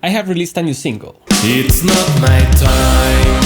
I have released a new single. It's not my time,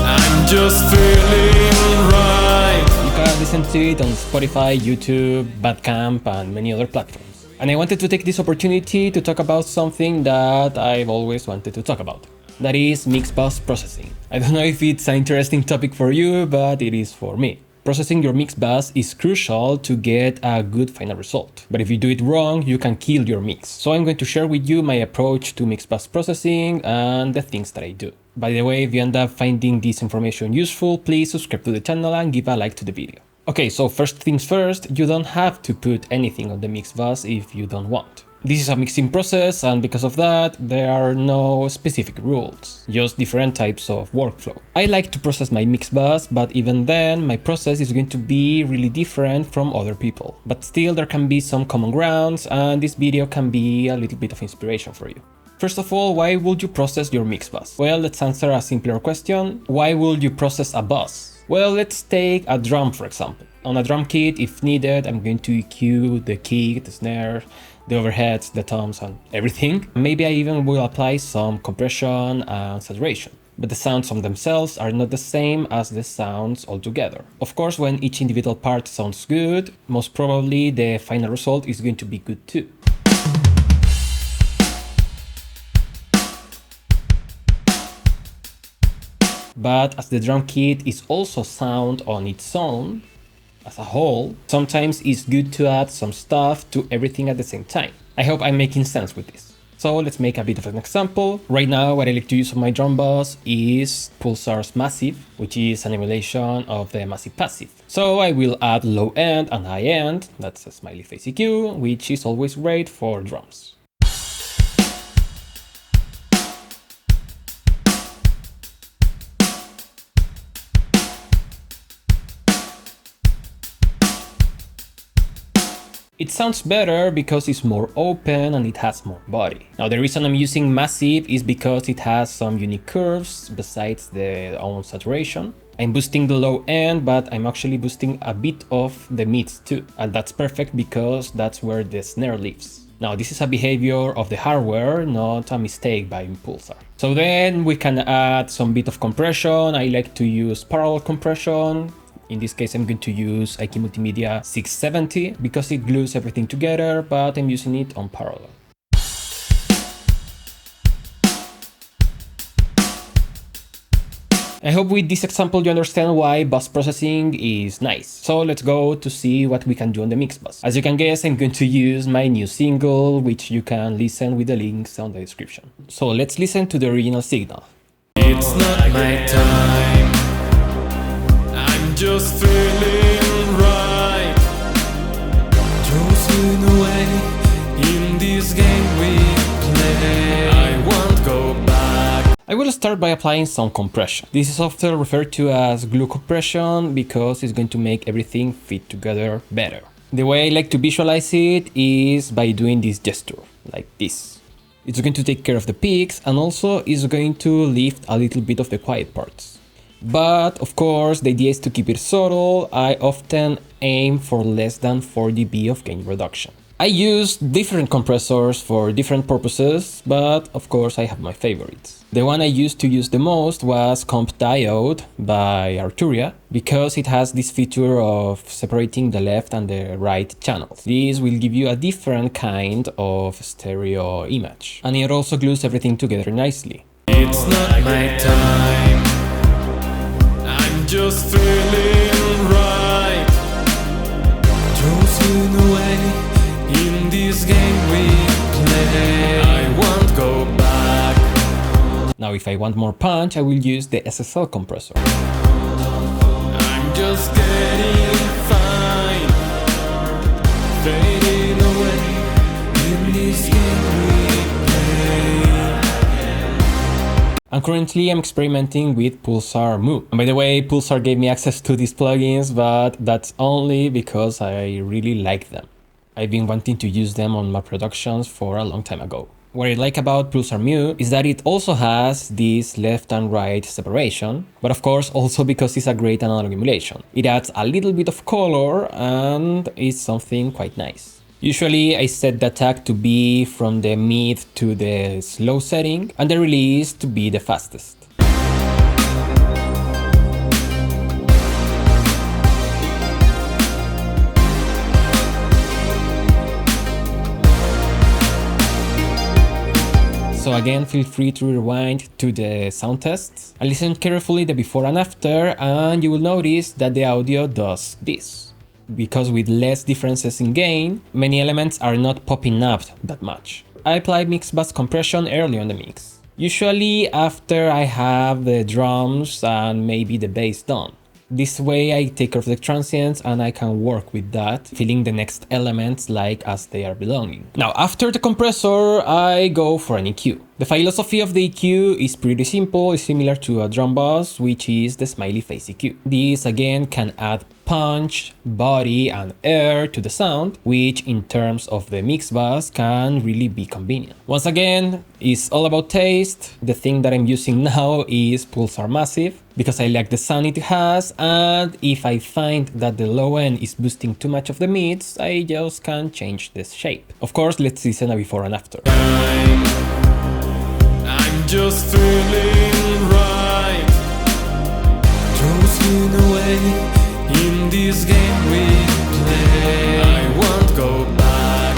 I'm just feeling right. You can listen to it on Spotify, YouTube, Bandcamp, and many other platforms. And I wanted to take this opportunity to talk about something that I've always wanted to talk about. That is mix bus processing. I don't know if it's an interesting topic for you, but it is for me. Processing your mix bus is crucial to get a good final result. But if you do it wrong, you can kill your mix. So I'm going to share with you my approach to mix bus processing and the things that I do. By the way, if you end up finding this information useful, please subscribe to the channel and give a like to the video. Okay, so first things first, you don't have to put anything on the mix bus if you don't want. This is a mixing process, and because of that, there are no specific rules, just different types of workflow. I like to process my mix bus, but even then, my process is going to be really different from other people. But still, there can be some common grounds, and this video can be a little bit of inspiration for you. First of all, why would you process your mix bus? Well, let's answer a simpler question. Why would you process a bus? Well, let's take a drum, for example. On a drum kit, if needed, I'm going to EQ the kick, the snare, the overheads, the toms, and everything. Maybe I even will apply some compression and saturation. But the sounds on themselves are not the same as the sounds altogether. Of course, when each individual part sounds good, most probably the final result is going to be good too. But as the drum kit is also sound on its own, as a whole, sometimes it's good to add some stuff to everything at the same time. I hope I'm making sense with this. So let's make a bit of an example. Right now, what I like to use on my drum bus is Pulsar's Massive, which is an emulation of the Massive Passive. So I will add low end and high end, that's a smiley face EQ, which is always great for drums. It sounds better because it's more open and it has more body. Now the reason I'm using Massive is because it has some unique curves besides the own saturation. I'm boosting the low end, but I'm actually boosting a bit of the mids too. And that's perfect because that's where the snare lives. Now this is a behavior of the hardware, not a mistake by Pulsar. So then we can add some bit of compression. I like to use parallel compression. In this case, I'm going to use IK Multimedia 670 because it glues everything together, but I'm using it on parallel. I hope with this example you understand why bus processing is nice. So let's go to see what we can do on the mix bus. As you can guess, I'm going to use my new single, which you can listen with the links on the description. So let's listen to the original signal. It's not my time, just feeling right. Chosen away in this game we play. I won't go back. I will start by applying some compression. This is often referred to as glue compression because it's going to make everything fit together better. The way I like to visualize it is by doing this gesture, like this. It's going to take care of the peaks and also is going to lift a little bit of the quiet parts. But of course, the idea is to keep it subtle. I often aim for less than 4 dB of gain reduction. I use different compressors for different purposes, but of course I have my favorites. The one I used to use the most was Comp Diode by Arturia, because it has this feature of separating the left and the right channels. This will give you a different kind of stereo image. And it also glues everything together nicely. It's not my time, just feeling right. Chosen away in this game we play. I won't go back. Now if I want more punch, I will use the SSL compressor. I'm just getting fine, fading away in this game we play. And currently I'm experimenting with Pulsar Move. And by the way, Pulsar gave me access to these plugins, but that's only because I really like them. I've been wanting to use them on my productions for a long time ago. What I like about Pulsar Mute is that it also has this left and right separation, but of course also because it's a great analog emulation. It adds a little bit of color and it's something quite nice. Usually I set the attack to be from the mid to the slow setting and the release to be the fastest. So again, feel free to rewind to the sound tests and listen carefully the before and after, and you will notice that the audio does this. Because with less differences in gain, many elements are not popping up that much. I apply mix bus compression early on the mix, usually after I have the drums and maybe the bass done. This way I take off the transients and I can work with that, feeling the next elements like as they are belonging. Now after the compressor, I go for an EQ. The philosophy of the EQ is pretty simple, it's similar to a drum bus, which is the smiley face EQ. This again can add punch, body and air to the sound, which in terms of the mix bus can really be convenient. Once again, it's all about taste. The thing that I'm using now is Pulsar Massive, because I like the sound it has, and if I find that the low end is boosting too much of the mids, I just can change the shape. Of course, let's listen a before and after. I'm just feeling right, toasting away in this game we play. I won't go back,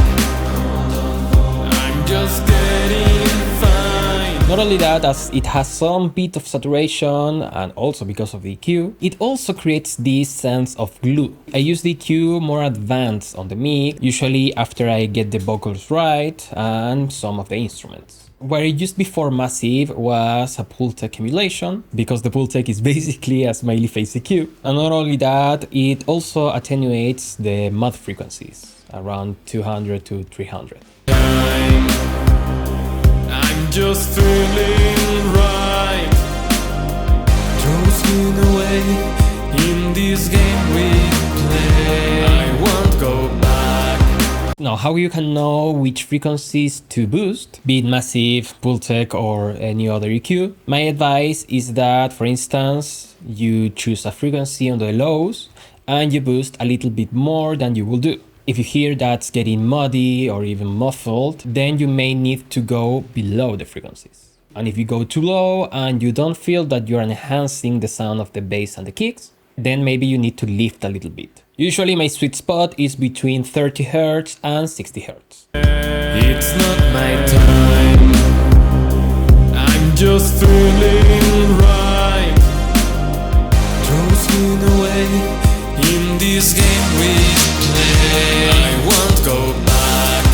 I'm just getting fine. Not only that, as it has some bit of saturation and also because of the EQ, it also creates this sense of glue. I use the EQ more advanced on the mix, usually after I get the vocals right and some of the instruments. What I used before Massive was a Pultec emulation, because the Pultec is basically a smiley face EQ. And not only that, it also attenuates the mud frequencies, around 200 to 300. I'm just feeling right, toasting away in this game we play. I won't go back. Now, how you can know which frequencies to boost, be it Massive, Pultec or any other EQ? My advice is that, for instance, you choose a frequency on the lows and you boost a little bit more than you will do. If you hear that's getting muddy or even muffled, then you may need to go below the frequencies. And if you go too low and you don't feel that you're enhancing the sound of the bass and the kicks, then maybe you need to lift a little bit. Usually my sweet spot is between 30 Hz and 60 Hz. It's not my time, I'm just feeling right, toasting away in this game we play. I won't go back,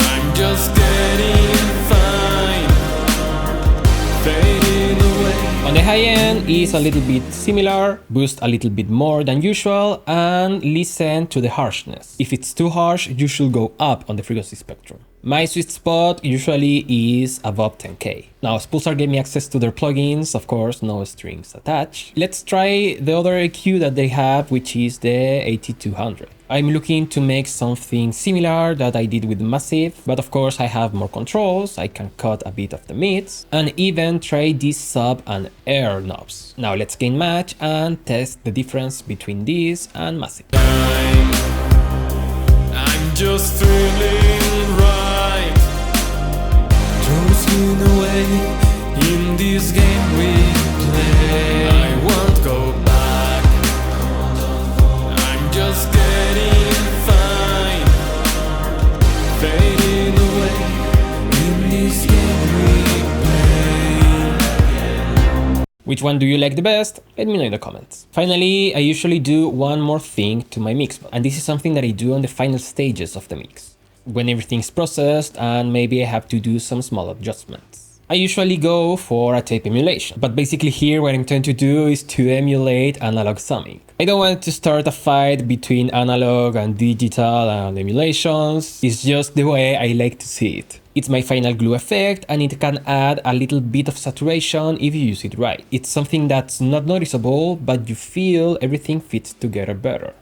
I'm just getting fine, fading away. On the high end is a little bit similar, boost a little bit more than usual and listen to the harshness. If it's too harsh, you should go up on the frequency spectrum. My sweet spot usually is above 10K. Now, as Pulsar gave me access to their plugins, of course, no strings attached. Let's try the other EQ that they have, which is the 8200. I'm looking to make something similar that I did with Massive, but of course I have more controls, I can cut a bit of the mids, and even try these sub and air knobs. Now let's gain match and test the difference between these and Massive. I'm just feeling right, toasting away in this game we play. I won't go back, I'm just getting fine, fading away in this game we play. Which one do you like the best? Let me know in the comments. Finally, I usually do one more thing to my mix, and this is something that I do on the final stages of the mix, when everything's processed and maybe I have to do some small adjustments. I usually go for a tape emulation, but basically here what I'm trying to do is to emulate analog summing. I don't want to start a fight between analog and digital and emulations, it's just the way I like to see it. It's my final glue effect and it can add a little bit of saturation if you use it right. It's something that's not noticeable, but you feel everything fits together better.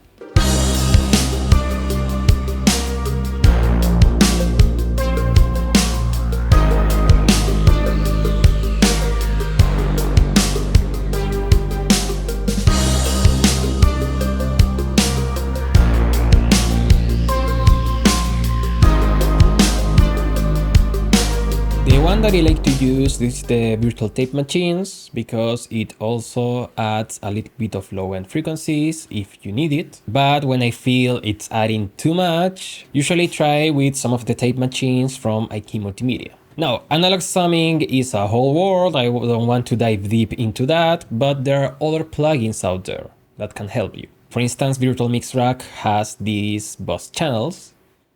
The one that I like to use is the virtual tape machines because it also adds a little bit of low-end frequencies if you need it. But when I feel it's adding too much, usually try with some of the tape machines from IK Multimedia. Now, analog summing is a whole world, I don't want to dive deep into that, but there are other plugins out there that can help you. For instance, Virtual Mix Rack has these bus channels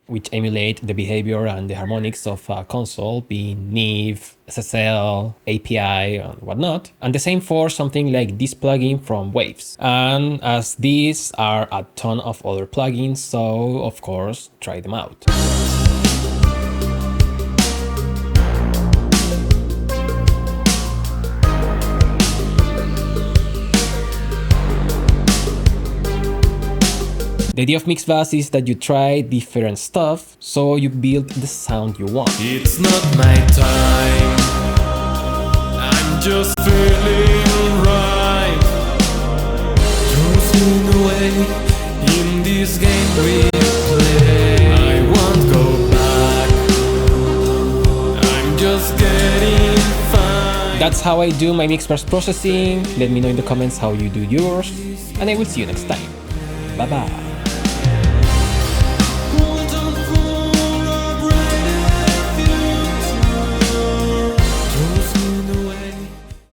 which emulate the behavior and the harmonics of a console, being NIV, SSL, API, and whatnot. And the same for something like this plugin from Waves. And as these are a ton of other plugins, so of course, try them out. The idea of Mixbus is that you try different stuff, so you build the sound you want. It's not my time, I'm just feeling right. Losing away in this game we play. I won't go back, I'm just getting fine. That's how I do my Mixbus processing. Let me know in the comments how you do yours, and I will see you next time. Bye bye.